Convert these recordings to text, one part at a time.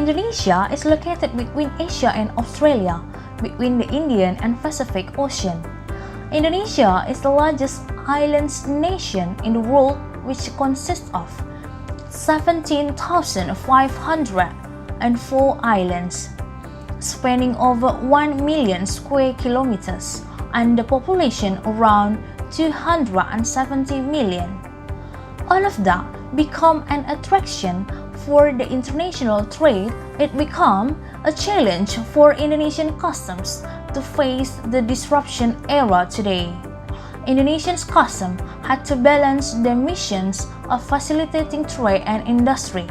Indonesia is located between Asia and Australia, between the Indian and Pacific Ocean. Indonesia is the largest island nation in the world, which consists of 17,504 islands, spanning over 1 million square kilometers and the population around 270 million. All of that become an attraction for the international trade. It become a challenge for Indonesian customs to face the disruption era today. Indonesia's customs had to balance the missions of facilitating trade and industry,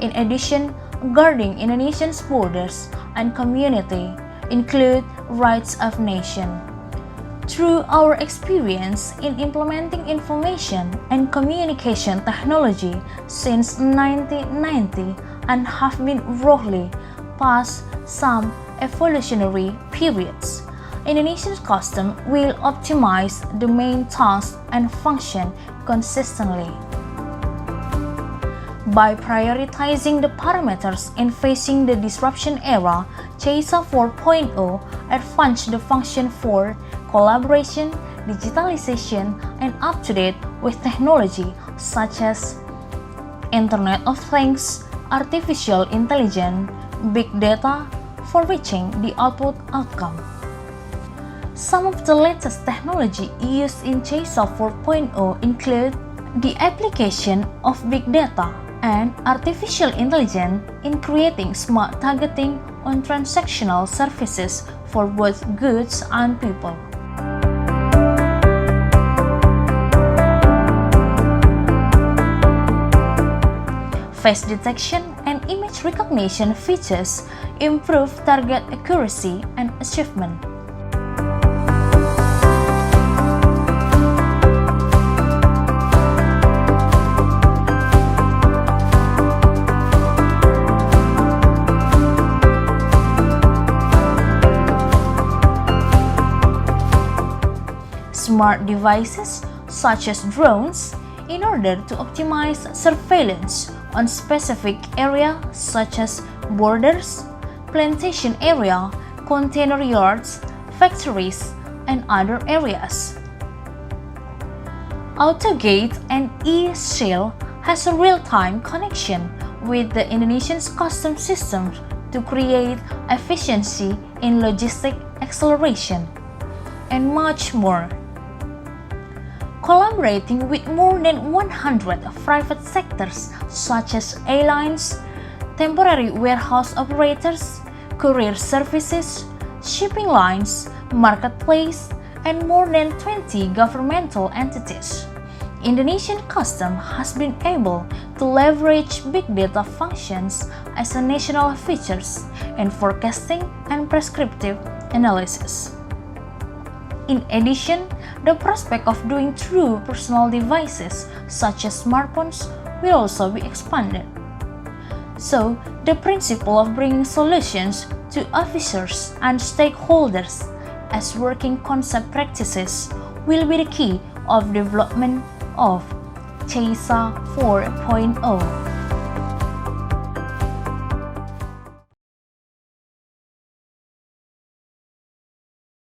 in addition guarding Indonesia's borders and community, include rights of nation. Through our experience in implementing information and communication technology since 1990 and have been roughly past some evolutionary periods, Indonesian customs will optimize the main tasks and function consistently. By prioritizing the parameters in facing the disruption era, Ceisa 4.0 advanced the function for collaboration, digitalization, and up-to-date with technology such as Internet of Things, artificial intelligence, big data for reaching the outcome. Some of the latest technology used in Ceisa 4.0 include the application of big data and artificial intelligence in creating smart targeting on transactional services for both goods and people. Face detection and image recognition features improve target accuracy and achievement. Smart devices such as drones in order to optimize surveillance on specific areas such as borders, plantation area, container yards, factories, and other areas. AutoGate and eSeal has a real-time connection with the Indonesian customs system to create efficiency in logistic acceleration, and much more. Collaborating with more than 100 private sectors such as airlines, temporary warehouse operators, courier services, shipping lines, marketplace, and more than 20 governmental entities, Indonesian Customs has been able to leverage big data functions as a national features in forecasting and prescriptive analysis. In addition, the prospect of doing through personal devices such as smartphones will also be expanded. So, the principle of bringing solutions to officers and stakeholders as working concept practices will be the key of development of Ceisa 4.0.